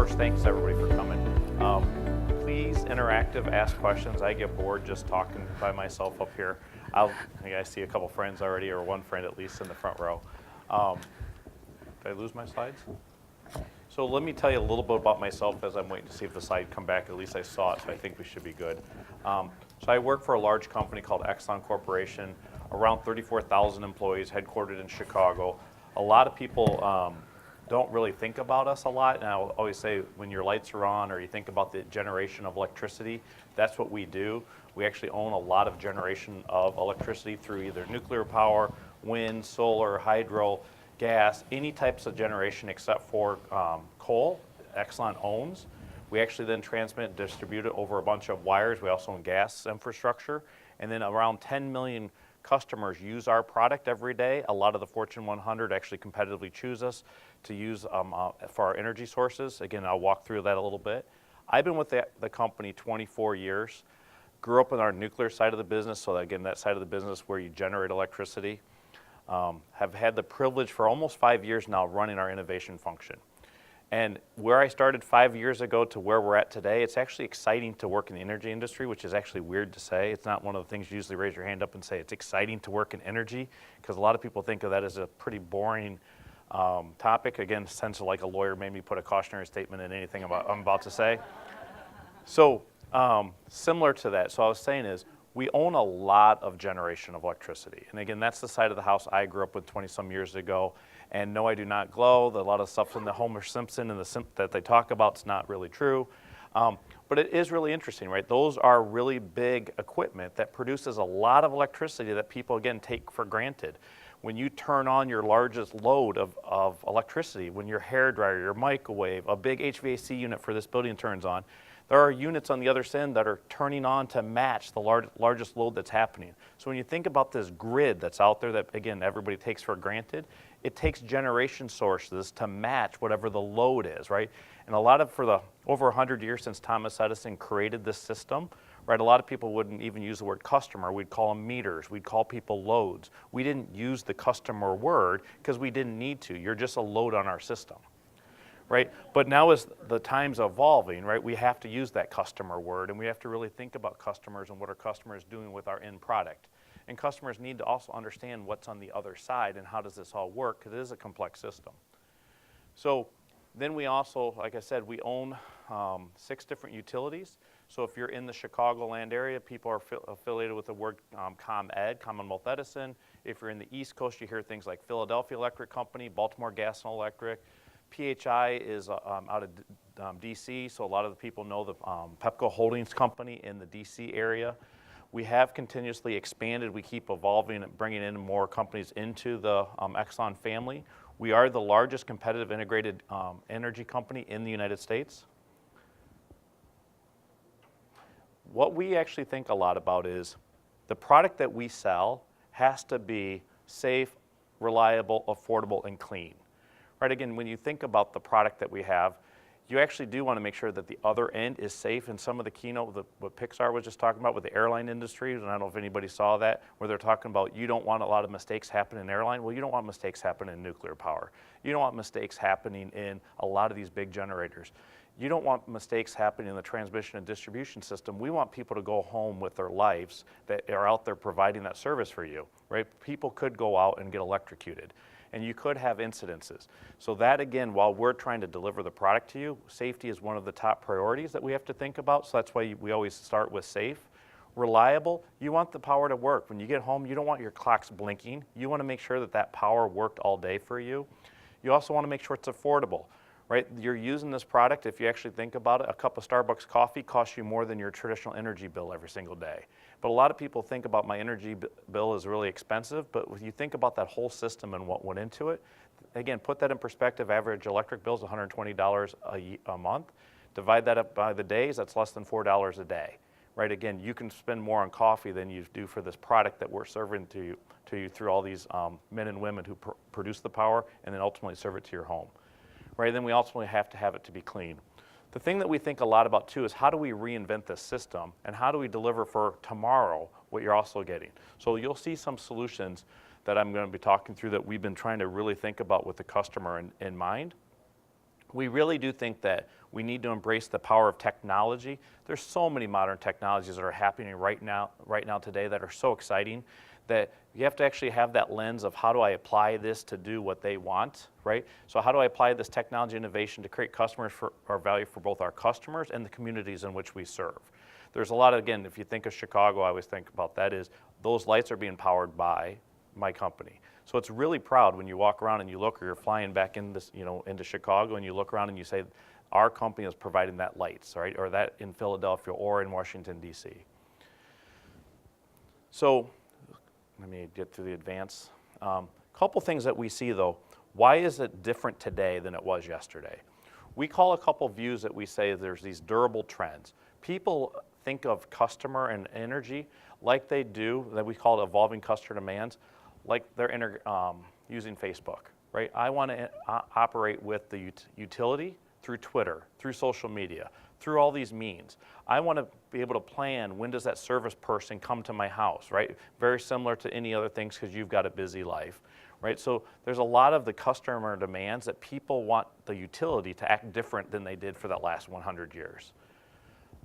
first, thanks everybody for coming. Please interactive, ask questions. I get bored just talking by myself up here. I see a couple friends already, or one friend at least in the front row. Did I lose my slides? So let me tell you a little bit about myself as I'm waiting to see if the slide come back. At least I saw it, so I think we should be good. So I work for a large company called Exxon Corporation, around 34,000 employees, headquartered in Chicago. A lot of people don't really think about us a lot, and I'll always say when your lights are on or you think about the generation of electricity, that's what we do. We actually own a lot of generation of electricity through either nuclear power, wind, solar, hydro, gas, any types of generation except for coal, Exxon owns. We actually then transmit and distribute it over a bunch of wires. We also own gas infrastructure, and then around 10 million customers use our product every day. A lot of the Fortune 100 actually competitively choose us to use for our energy sources. Again, I'll walk through that a little bit. I've been with the company 24 years. Grew up in our nuclear side of the business, so again, that side of the business where you generate electricity. Have had the privilege for almost 5 years now running our innovation function. And where I started 5 years ago to where we're at today, it's actually exciting to work in the energy industry, which is actually weird to say. It's not one of the things you usually raise your hand up and say it's exciting to work in energy, because a lot of people think of that as a pretty boring topic. Again, sense of like a lawyer made me put a cautionary statement in anything I'm about to say. So similar to that, so I was saying is, we own a lot of generation of electricity. And again, that's the side of the house I grew up with 20-some years ago. And no, I do not glow. A lot of stuff in the Homer Simpson and that they talk about is not really true. But it is really interesting, right? Those are really big equipment that produces a lot of electricity that people, again, take for granted. When you turn on your largest load of electricity, when your hairdryer, your microwave, a big HVAC unit for this building turns on, there are units on the other end that are turning on to match the largest load that's happening. So when you think about this grid that's out there that, again, everybody takes for granted, it takes generation sources to match whatever the load is, right? And a lot of, for the over 100 years since Thomas Edison created this system, right, a lot of people wouldn't even use the word customer. We'd call them meters. We'd call people loads. We didn't use the customer word because we didn't need to. You're just a load on our system. Right? But now as the time's evolving, right, we have to use that customer word, and we have to really think about customers and what our customers doing with our end product. And customers need to also understand what's on the other side and how does this all work, because it is a complex system. So then we also, like I said, we own 6 different utilities. So if you're in the Chicagoland area, people are affiliated with the word ComEd, Commonwealth Edison. If you're in the East Coast, you hear things like Philadelphia Electric Company, Baltimore Gas and Electric. PHI is out of DC, so a lot of the people know the Pepco Holdings Company in the DC area. We have continuously expanded. We keep evolving and bringing in more companies into the Exxon family. We are the largest competitive integrated energy company in the United States. What we actually think a lot about is the product that we sell has to be safe, reliable, affordable, and clean. Right, again, when you think about the product that we have, you actually do want to make sure that the other end is safe. And some of the keynote, what Pixar was just talking about with the airline industry, and I don't know if anybody saw that, where they're talking about you don't want a lot of mistakes happening in airline. Well, you don't want mistakes happening in nuclear power. You don't want mistakes happening in a lot of these big generators. You don't want mistakes happening in the transmission and distribution system. We want people to go home with their lives that are out there providing that service for you, right? People could go out and get electrocuted, and you could have incidences. So that, again, while we're trying to deliver the product to you, safety is one of the top priorities that we have to think about. So that's why we always start with safe. Reliable, you want the power to work. When you get home, you don't want your clocks blinking. You want to make sure that that power worked all day for you. You also want to make sure it's affordable. Right? You're using this product, if you actually think about it, a cup of Starbucks coffee costs you more than your traditional energy bill every single day. But a lot of people think about my energy bill is really expensive, but when you think about that whole system and what went into it, again, put that in perspective, average electric bill is $120 a month. Divide that up by the days, that's less than $4 a day. Right? Again, you can spend more on coffee than you do for this product that we're serving to you through all these men and women who produce the power and then ultimately serve it to your home. Right, then we ultimately have to have it to be clean. The thing that we think a lot about too is how do we reinvent this system and how do we deliver for tomorrow what you're also getting. So you'll see some solutions that I'm going to be talking through that we've been trying to really think about with the customer in mind. We really do think that we need to embrace the power of technology. There's so many modern technologies that are happening right now today that are so exciting that you have to actually have that lens of how do I apply this to do what they want, right? So how do I apply this technology innovation to create customers for our value for both our customers and the communities in which we serve? There's a lot of, again, if you think of Chicago, I always think about that is those lights are being powered by my company. So it's really proud when you walk around and you look, or you're flying back in this, into Chicago, and you look around and you say, our company is providing that lights, right? Or that in Philadelphia or in Washington, D.C. So let me get through the advance. Couple things that we see though. Why is it different today than it was yesterday? We call a couple views that we say there's these durable trends. People think of customer and energy like they do, that we call it evolving customer demands, like they're using Facebook, right? I want to operate with the utility through Twitter, through social media, through all these means. I want to be able to plan when does that service person come to my house, right? Very similar to any other things because you've got a busy life, right? So there's a lot of the customer demands that people want the utility to act different than they did for that last 100 years.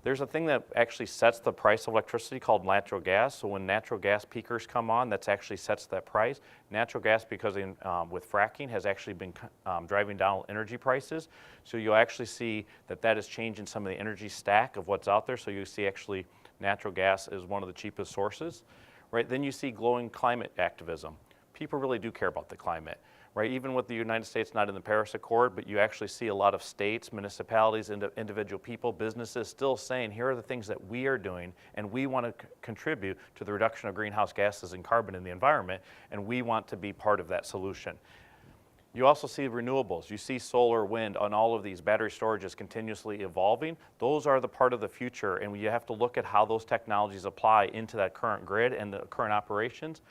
There's a thing that actually sets the price of electricity called natural gas. So when natural gas peakers come on, that actually sets that price. Natural gas, because with fracking, has actually been driving down energy prices. So you'll actually see that is changing some of the energy stack of what's out there. So you see actually natural gas is one of the cheapest sources, right? Then you see glowing climate activism. People really do care about the climate. Right, even with the United States not in the Paris Accord, but you actually see a lot of states, municipalities, individual people, businesses still saying, here are the things that we are doing, and we want to contribute to the reduction of greenhouse gases and carbon in the environment, and we want to be part of that solution. You also see renewables. You see solar, wind, and all of these battery storages continuously evolving. Those are the part of the future, and you have to look at how those technologies apply into that current grid and the current operations.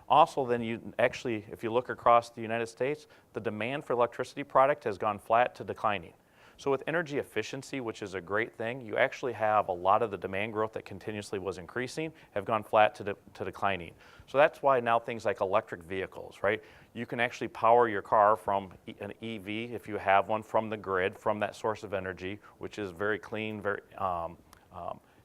Also, then if you look across the United States, the demand for electricity product has gone flat to declining. So with energy efficiency, which is a great thing, you actually have a lot of the demand growth that continuously was increasing have gone flat to declining. So that's why now things like electric vehicles, right? You can actually power your car from an EV, if you have one, from the grid, from that source of energy, which is very clean, very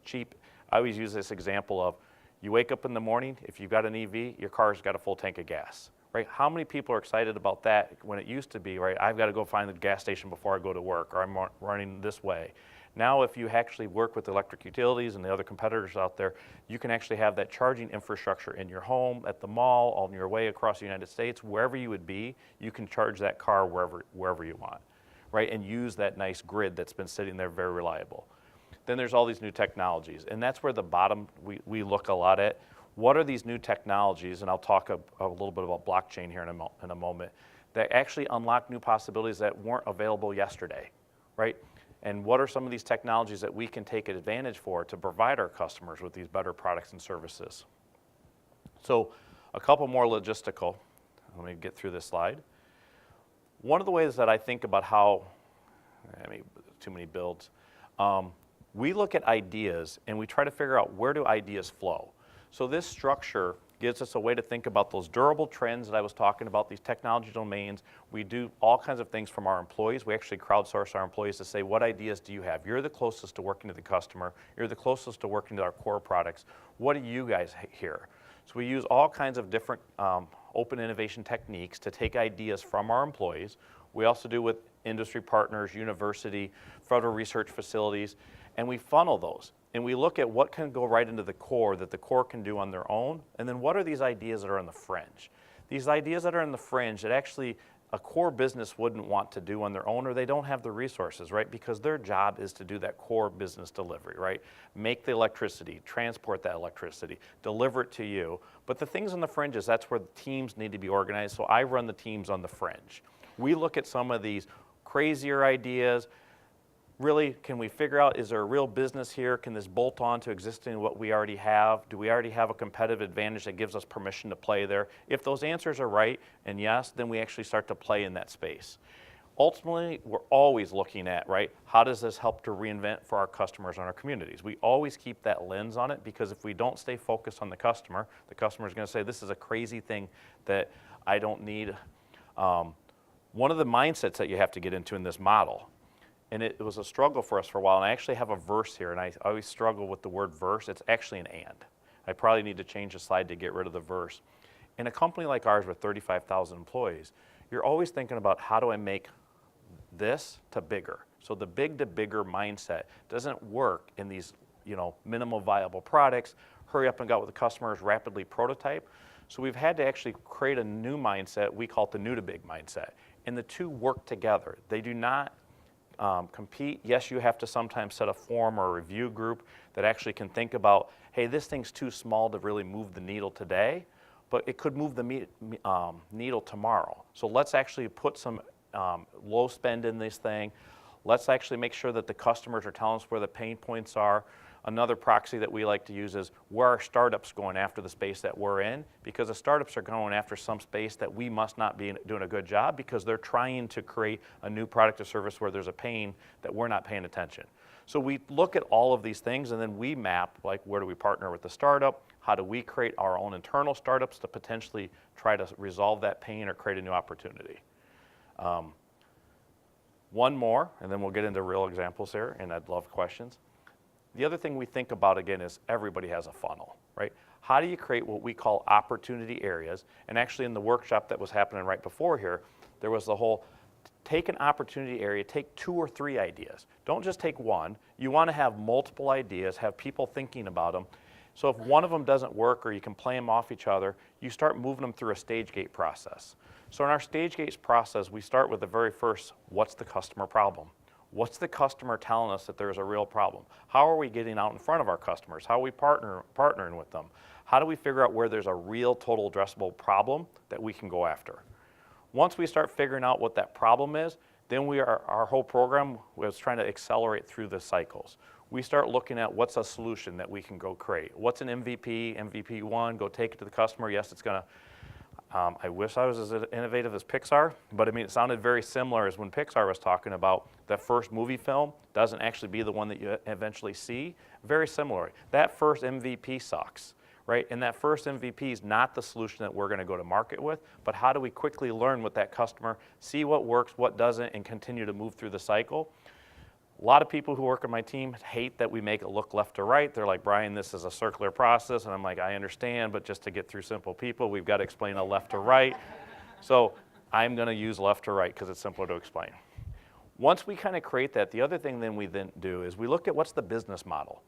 cheap. I always use this example of, you wake up in the morning, if you've got an EV, your car's got a full tank of gas, right? How many people are excited about that when it used to be, right, I've got to go find the gas station before I go to work, or I'm running this way. Now, if you actually work with electric utilities and the other competitors out there, you can actually have that charging infrastructure in your home, at the mall, on your way across the United States, wherever you would be, you can charge that car wherever you want, right? And use that nice grid that's been sitting there very reliable. Then there's all these new technologies, and that's where the bottom we look a lot at. What are these new technologies, and I'll talk a little bit about blockchain here in a moment, that actually unlock new possibilities that weren't available yesterday, right? And what are some of these technologies that we can take advantage for to provide our customers with these better products and services? So a couple more logistical. Let me get through this slide. One of the ways that I think about how, too many builds, we look at ideas and we try to figure out where do ideas flow. So this structure gives us a way to think about those durable trends that I was talking about, these technology domains. We do all kinds of things from our employees. We actually crowdsource our employees to say, what ideas do you have? You're the closest to working to the customer. You're the closest to working to our core products. What do you guys hear? So we use all kinds of different open innovation techniques to take ideas from our employees. We also do with industry partners, university, federal research facilities, and we funnel those. And we look at what can go right into the core that the core can do on their own, and then what are these ideas that are on the fringe? These ideas that are in the fringe that actually a core business wouldn't want to do on their own, or they don't have the resources, right? Because their job is to do that core business delivery, right? Make the electricity, transport that electricity, deliver it to you. But the things on the fringes, that's where the teams need to be organized. So I run the teams on the fringe. We look at some of these crazier ideas. Really, can we figure out, is there a real business here? Can this bolt on to existing what we already have? Do we already have a competitive advantage that gives us permission to play there? If those answers are right and yes, then we actually start to play in that space. Ultimately, we're always looking at, right, how does this help to reinvent for our customers and our communities? We always keep that lens on it, because if we don't stay focused on the customer is going to say, this is a crazy thing that I don't need. One of the mindsets that you have to get into in this model, and it was a struggle for us for a while, and I actually have a verse here, and I always struggle with the word verse. It's actually an and. I probably need to change the slide to get rid of the verse. In a company like ours with 35,000 employees, you're always thinking about how do I make this to bigger. So the big to bigger mindset doesn't work in these, minimal viable products, hurry up and go out with the customers, rapidly prototype. So we've had to actually create a new mindset. We call it the new to big mindset. And the two work together. They do not compete. Yes, you have to sometimes set a forum or a review group that actually can think about, hey, this thing's too small to really move the needle today, but it could move the needle tomorrow. So let's actually put some low spend in this thing. Let's actually make sure that the customers are telling us where the pain points are. Another proxy that we like to use is where are startups going after the space that we're in, because the startups are going after some space that we must not be doing a good job because they're trying to create a new product or service where there's a pain that we're not paying attention. So we look at all of these things and then we map, like, where do we partner with the startup? How do we create our own internal startups to potentially try to resolve that pain or create a new opportunity? One more, and then we'll get into real examples here, and I'd love questions. The other thing we think about, again, is everybody has a funnel, right? How do you create what we call opportunity areas? And actually in the workshop that was happening right before here, there was the whole, take an opportunity area, take 2 or 3 ideas. Don't just take one. You want to have multiple ideas, have people thinking about them. So if one of them doesn't work or you can play them off each other, you start moving them through a stage gate process. So in our stage gates process, we start with the very first, what's the customer problem? What's the customer telling us that there's a real problem? How are we getting out in front of our customers? How are we partnering with them? How do we figure out where there's a real total addressable problem that we can go after? Once we start figuring out what that problem is, then our whole program was trying to accelerate through the cycles. We start looking at what's a solution that we can go create. What's an MVP, MVP 1, go take it to the customer. Yes, it's gonna, I wish I was as innovative as Pixar, but I mean, it sounded very similar as when Pixar was talking about that first movie film doesn't actually be the one that you eventually see. Very similar. That first MVP sucks, right? And that first MVP is not the solution that we're gonna go to market with, but how do we quickly learn with that customer, see what works, what doesn't, and continue to move through the cycle. A lot of people who work on my team hate that we make it look left to right. They're like, Brian, this is a circular process. And I'm like, I understand, but just to get through simple people, we've got to explain a left to right. So I'm going to use left to right because it's simpler to explain. Once we kind of create that, the other thing then we then do is we look at what's the business model.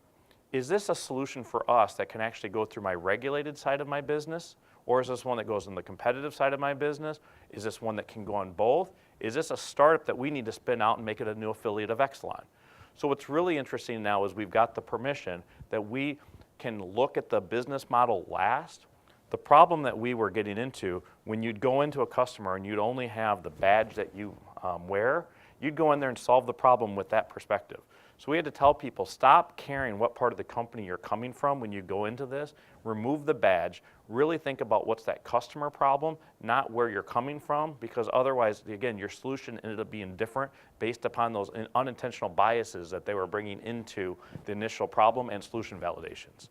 Is this a solution for us that can actually go through my regulated side of my business? Or is this one that goes in the competitive side of my business? Is this one that can go on both? Is this a startup that we need to spin out and make it a new affiliate of Exelon? So what's really interesting now is we've got the permission that we can look at the business model last. The problem that we were getting into, when you'd go into a customer and you'd only have the badge that you wear, you'd go in there and solve the problem with that perspective. So we had to tell people, stop caring what part of the company you're coming from when you go into this. Remove the badge. Really think about what's that customer problem, not where you're coming from, because otherwise, again, your solution ended up being different based upon those unintentional biases that they were bringing into the initial problem and solution validations.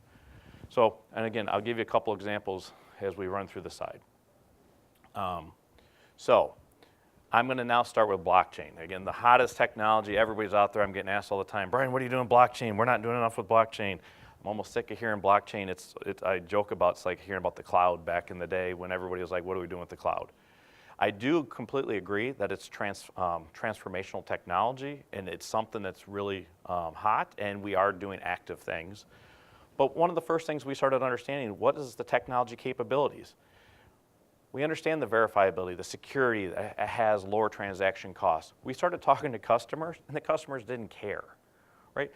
So, and again, I'll give you a couple examples as we run through the side. So I'm going to now start with blockchain. Again, the hottest technology. Everybody's out there. I'm getting asked all the time, Brian, what are you doing with blockchain? We're not doing enough with blockchain. I'm almost sick of hearing blockchain. I joke about it's like hearing about the cloud back in the day when everybody was like, what are we doing with the cloud? I do completely agree that it's transformational technology, and it's something that's really hot, and we are doing active things. But one of the first things we started understanding, what is the technology capabilities? We understand the verifiability, the security that has lower transaction costs. We started talking to customers, and the customers didn't care, right?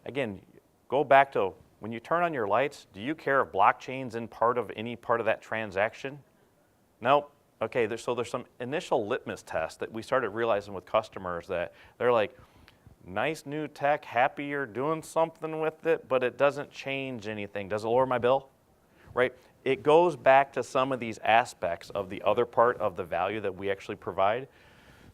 Again, go back to when you turn on your lights, do you care if blockchain's in part of any part of that transaction? Nope. Okay, so there's some initial litmus tests that we started realizing with customers that they're like, nice new tech, happy you're doing something with it, but it doesn't change anything. Does it lower my bill? Right? It goes back to some of these aspects of the other part of the value that we actually provide.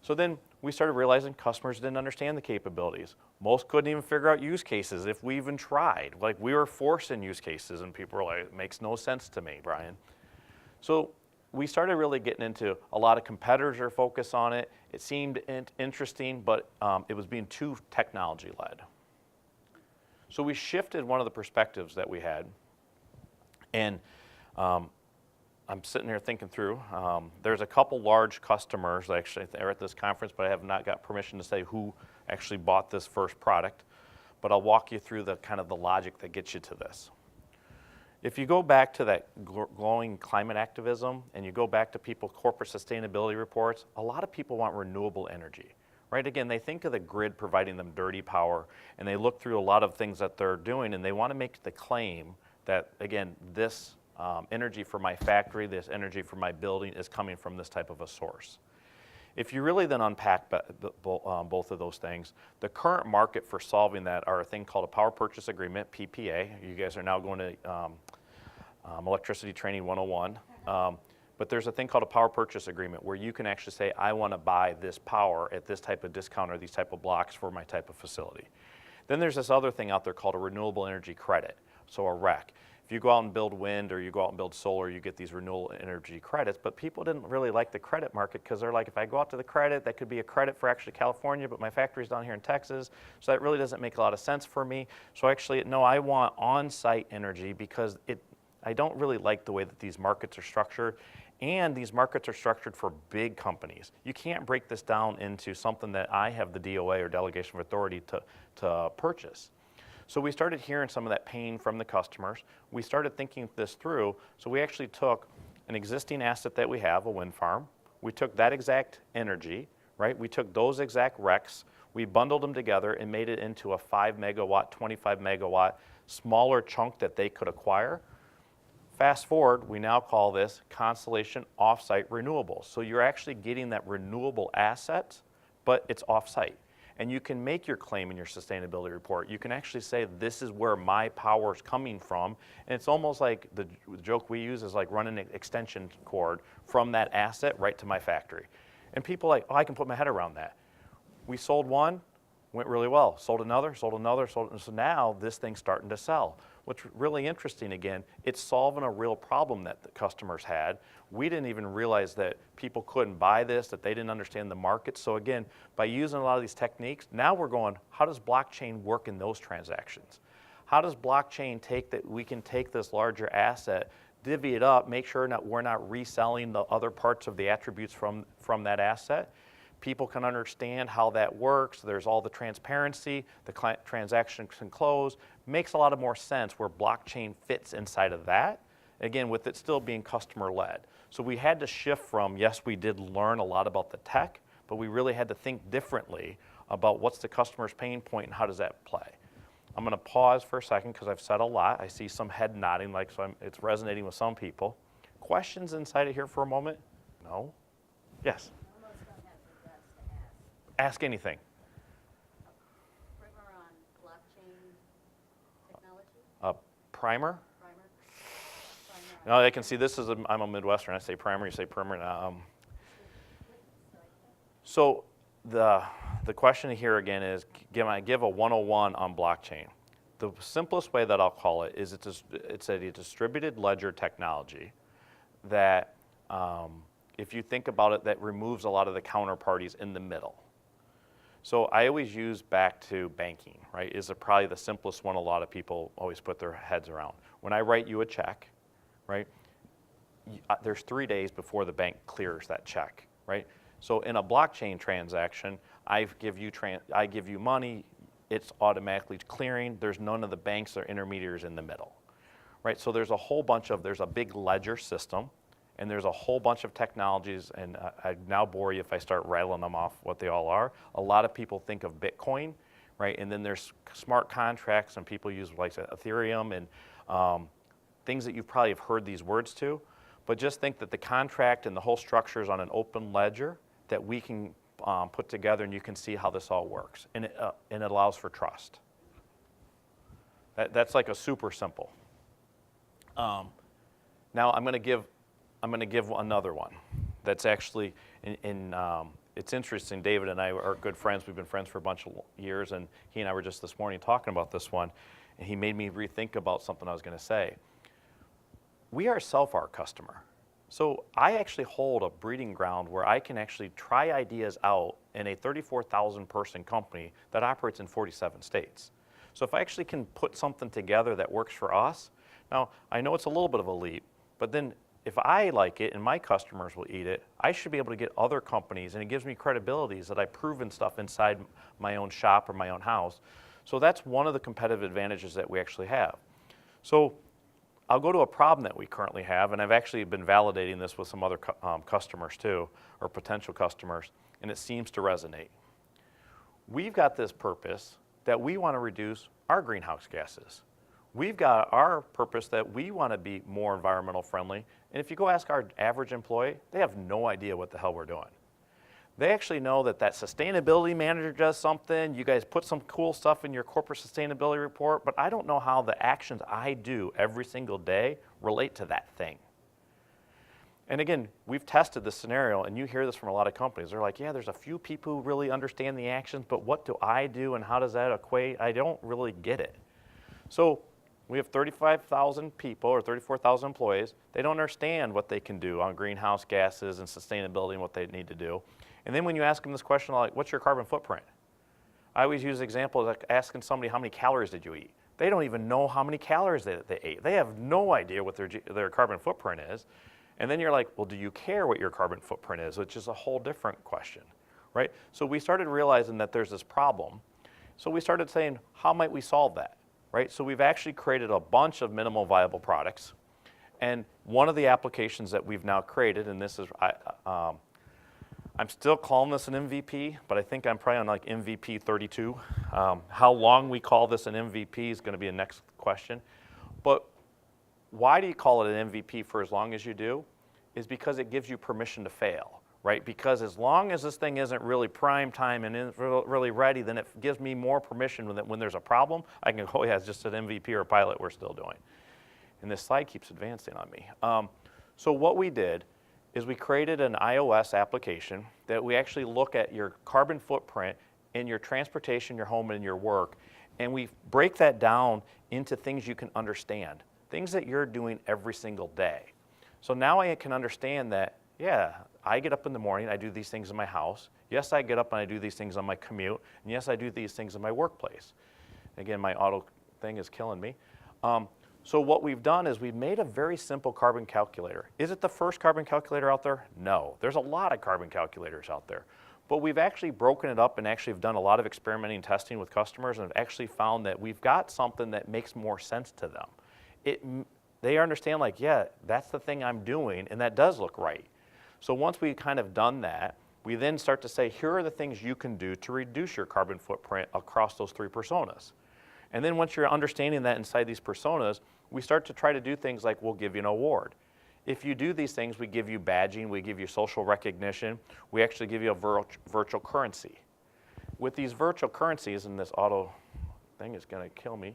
So then we started realizing customers didn't understand the capabilities. Most couldn't even figure out use cases if we even tried. Like we were forcing use cases and people were like, it makes no sense to me, Brian. So we started really getting into a lot of competitors are focused on it. It seemed interesting, but it was being too technology-led. So we shifted one of the perspectives that we had, and I'm sitting here thinking through, there's a couple large customers actually they're at this conference, but I have not got permission to say who actually bought this first product, but I'll walk you through the kind of the logic that gets you to this. If you go back to that glowing climate activism and you go back to corporate sustainability reports, a lot of people want renewable energy, right? Again, they think of the grid providing them dirty power, and they look through a lot of things that they're doing, and they want to make the claim that, again, this energy for my factory, this energy for my building is coming from this type of a source. If you really then unpack both of those things, the current market for solving that are a thing called a power purchase agreement, PPA. You guys are now going to electricity training 101. But there's a thing called a power purchase agreement where you can actually say, I want to buy this power at this type of discount or these type of blocks for my type of facility. Then there's this other thing out there called a renewable energy credit, so a REC. If you go out and build wind or you go out and build solar, you get these renewable energy credits, but people didn't really like the credit market because they're like, if I go out to the credit, that could be a credit for actually California, but my factory's down here in Texas, so that really doesn't make a lot of sense for me. So actually, no, I want on-site energy because I don't really like the way that these markets are structured, and these markets are structured for big companies. You can't break this down into something that I have the DOA or delegation of authority to purchase. So we started hearing some of that pain from the customers. We started thinking this through, so we actually took an existing asset that we have, a wind farm. We took that exact energy, right? We took those exact RECs, we bundled them together and made it into a 5 megawatt, 25 megawatt, smaller chunk that they could acquire. Fast forward, we now call this Constellation Offsite Renewables. So you're actually getting that renewable asset, but it's offsite. And you can make your claim in your sustainability report. You can actually say, this is where my power is coming from. And it's almost like the joke we use is like running an extension cord from that asset right to my factory. And people are like, oh, I can put my head around that. We sold one, went really well. Sold another, sold another, sold, so now this thing's starting to sell. What's really interesting, again, it's solving a real problem that the customers had. We didn't even realize that people couldn't buy this, that they didn't understand the market. So again, by using a lot of these techniques, now we're going, how does blockchain work in those transactions? How does blockchain take that, we can take this larger asset, divvy it up, make sure that we're not reselling the other parts of the attributes from that asset. People can understand how that works. There's all the transparency, the transaction can close. Makes a lot of more sense where blockchain fits inside of that. Again, with it still being customer-led. So we had to shift from, yes, we did learn a lot about the tech, but we really had to think differently about what's the customer's pain point and how does that play. I'm going to pause for a second because I've said a lot. I see some head nodding, like so it's resonating with some people. Questions inside of here for a moment? No? Yes? Ask anything. Primer on blockchain technology? A primer? Primer. No, they can see this is, I'm a Midwestern, I say primer, you say primer. So the question here again is, I give a 101 on blockchain. The simplest way that I'll call it is it's a distributed ledger technology that, if you think about it, that removes a lot of the counterparties in the middle. So I always use back to banking, right? Is probably the simplest one a lot of people always put their heads around. When I write you a check, right, there's 3 days before the bank clears that check, right? So in a blockchain transaction, I give you money, it's automatically clearing. There's none of the banks or intermediaries in the middle, right? So there's a big ledger system. And there's a whole bunch of technologies, and I'd now bore you if I start rattling them off what they all are. A lot of people think of Bitcoin, right? And then there's smart contracts, and people use like Ethereum and things that you probably have heard these words to. But just think that the contract and the whole structure is on an open ledger that we can put together, and you can see how this all works. And it allows for trust. That's like a super simple. Now I'm going to give another one that's actually, it's interesting, David and I are good friends. We've been friends for a bunch of years, and he and I were just this morning talking about this one, and he made me rethink about something I was going to say. We ourselves are a customer, So I actually hold a breeding ground where I can actually try ideas out in a 34,000 person company that operates in 47 states. So if I actually can put something together that works for us, now I know it's a little bit of a leap, but then if I like it and my customers will eat it, I should be able to get other companies, and it gives me credibility that I've proven stuff inside my own shop or my own house. So that's one of the competitive advantages that we actually have. So I'll go to a problem that we currently have, and I've actually been validating this with some other customers too, or potential customers, and it seems to resonate. We've got this purpose that we want to reduce our greenhouse gases. We've got our purpose that we want to be more environmental friendly, and if you go ask our average employee, they have no idea what the hell we're doing. They actually know that sustainability manager does something, you guys put some cool stuff in your corporate sustainability report, but I don't know how the actions I do every single day relate to that thing. And again, we've tested this scenario, and you hear this from a lot of companies. They're like, yeah, there's a few people who really understand the actions, but what do I do and how does that equate? I don't really get it. So we have 35,000 people or 34,000 employees. They don't understand what they can do on greenhouse gases and sustainability and what they need to do. And then when you ask them this question, like, what's your carbon footprint? I always use the example of like asking somebody, how many calories did you eat? They don't even know how many calories they ate. They have no idea what their carbon footprint is. And then you're like, well, do you care what your carbon footprint is? Which is a whole different question, right? So we started realizing that there's this problem. So we started saying, how might we solve that, right? So we've actually created a bunch of minimal viable products. And one of the applications that we've now created, and this is, I'm still calling this an MVP, but I think I'm probably on like MVP 32. How long we call this an MVP is going to be a next question. But why do you call it an MVP for as long as you do? Is because it gives you permission to fail, right? Because as long as this thing isn't really prime time and isn't really ready, then it gives me more permission that when there's a problem, I can go, oh yeah, it's just an MVP or a pilot we're still doing. And this slide keeps advancing on me. So what we did is we created an iOS application that we actually look at your carbon footprint in your transportation, your home, and your work, and we break that down into things you can understand, things that you're doing every single day. So now I can understand that, yeah, I get up in the morning, I do these things in my house. Yes, I get up and I do these things on my commute. And yes, I do these things in my workplace. Again, my auto thing is killing me. So what we've done is we've made a very simple carbon calculator. Is it the first carbon calculator out there? No. There's a lot of carbon calculators out there. But we've actually broken it up and actually have done a lot of experimenting and testing with customers and have actually found that we've got something that makes more sense to them. They understand like, yeah, that's the thing I'm doing, and that does look right. So once we kind of done that, we then start to say, here are the things you can do to reduce your carbon footprint across those three personas. And then once you're understanding that inside these personas, we start to try to do things like we'll give you an award. If you do these things, we give you badging, we give you social recognition, we actually give you a virtual currency. With these virtual currencies, and this auto thing is going to kill me,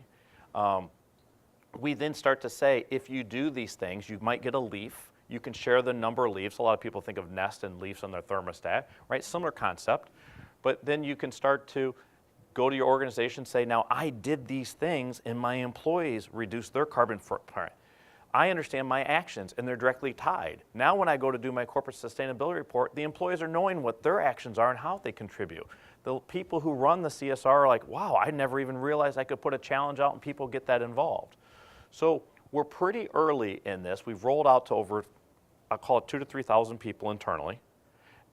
we then start to say, if you do these things, you might get a leaf. You can share the number of leaves. A lot of people think of Nest and leaves on their thermostat, right? Similar concept. But then you can start to go to your organization, say, now I did these things and my employees reduced their carbon footprint. I understand my actions and they're directly tied. Now when I go to do my corporate sustainability report, the employees are knowing what their actions are and how they contribute. The people who run the CSR are like, wow, I never even realized I could put a challenge out and people get that involved. So we're pretty early in this. We've rolled out to over, I'll call it 2,000 to 3,000 people internally,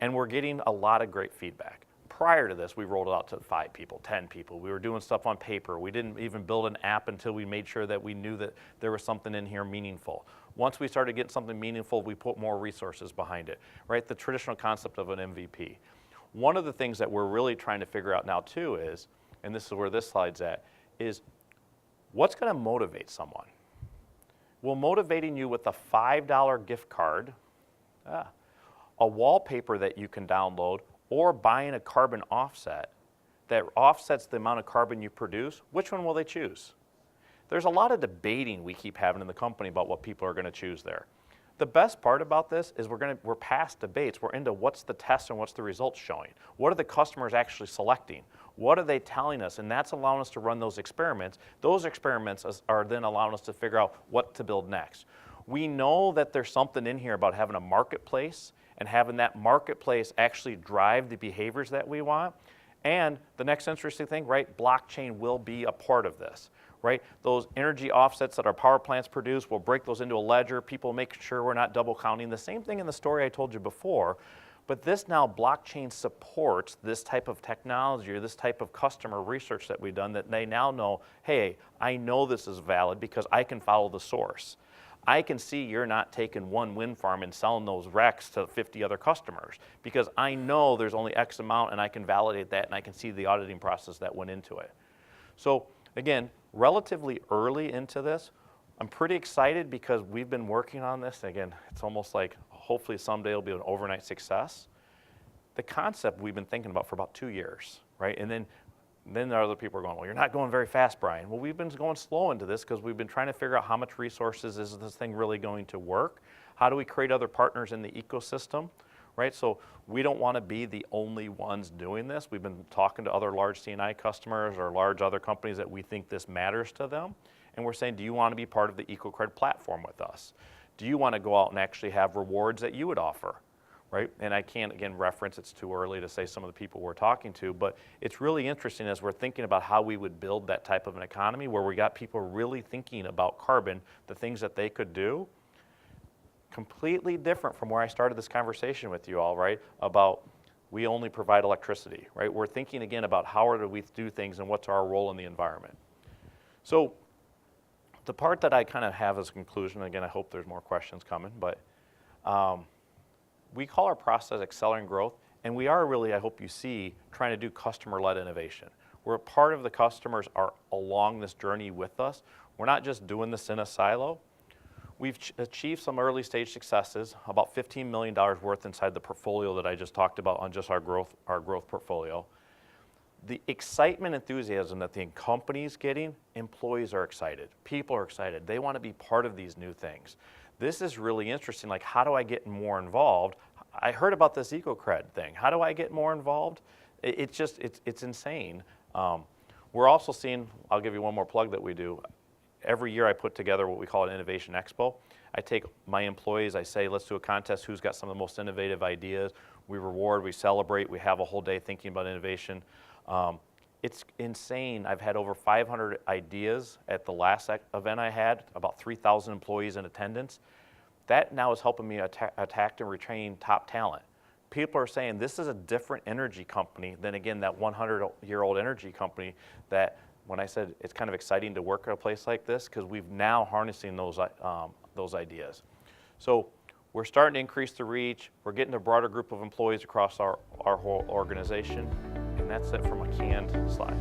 and we're getting a lot of great feedback. Prior to this, we rolled it out to 5 people, 10 people. We were doing stuff on paper. We didn't even build an app until we made sure that we knew that there was something in here meaningful. Once we started getting something meaningful, we put more resources behind it, right? The traditional concept of an MVP. One of the things that we're really trying to figure out now too is, and this is where this slide's at, is what's going to motivate someone? Well, motivating you with a $5 gift card, a wallpaper that you can download, or buying a carbon offset that offsets the amount of carbon you produce, which one will they choose? There's a lot of debating we keep having in the company about what people are going to choose there. The best part about this is we're past debates. We're into what's the test and what's the results showing. What are the customers actually selecting? What are they telling us? And that's allowing us to run those experiments. Those experiments are then allowing us to figure out what to build next. We know that there's something in here about having a marketplace and having that marketplace actually drive the behaviors that we want. And the next interesting thing, right, blockchain will be a part of this, right? Those energy offsets that our power plants produce, we'll break those into a ledger. People make sure we're not double counting. The same thing in the story I told you before. But this now, blockchain supports this type of technology or this type of customer research that we've done, that they now know, hey, I know this is valid because I can follow the source. I can see you're not taking one wind farm and selling those RECs to 50 other customers because I know there's only X amount and I can validate that and I can see the auditing process that went into it. So again, relatively early into this, I'm pretty excited because we've been working on this. Again, it's almost like hopefully someday it'll be an overnight success. The concept we've been thinking about for about 2 years, right? And then there are other people are going, well, you're not going very fast, Brian. Well, we've been going slow into this because we've been trying to figure out how much resources is this thing really going to work? How do we create other partners in the ecosystem, right? So we don't want to be the only ones doing this. We've been talking to other large C&I customers or large other companies that we think this matters to them. And we're saying, do you want to be part of the EcoCred platform with us? Do you want to go out and actually have rewards that you would offer? Right? And I can't, again, reference, it's too early to say some of the people we're talking to, but it's really interesting as we're thinking about how we would build that type of an economy where we got people really thinking about carbon, the things that they could do, completely different from where I started this conversation with you all, right? About we only provide electricity, right? We're thinking again about how do we do things and what's our role in the environment. So the part that I kind of have as a conclusion, again, I hope there's more questions coming, but we call our process accelerating growth, and we are really, I hope you see, trying to do customer-led innovation. We're a part of the customers are along this journey with us. We're not just doing this in a silo. We've achieved some early stage successes, about $15 million worth inside the portfolio that I just talked about on just our growth portfolio. The excitement, enthusiasm that the company's getting, employees are excited. People are excited. They want to be part of these new things. This is really interesting, like how do I get more involved? I heard about this EcoCred thing. How do I get more involved? It's insane. We're also seeing, I'll give you one more plug that we do. Every year I put together what we call an Innovation Expo. I take my employees, I say, let's do a contest, who's got some of the most innovative ideas. We reward, we celebrate, we have a whole day thinking about innovation. It's insane. I've had over 500 ideas at the last event I had, about 3,000 employees in attendance. That now is helping me attract and retain top talent. People are saying this is a different energy company than, again, that 100-year-old energy company that when I said it's kind of exciting to work at a place like this because we've now harnessing those ideas. So we're starting to increase the reach. We're getting a broader group of employees across our whole organization. And that's it from a canned slide.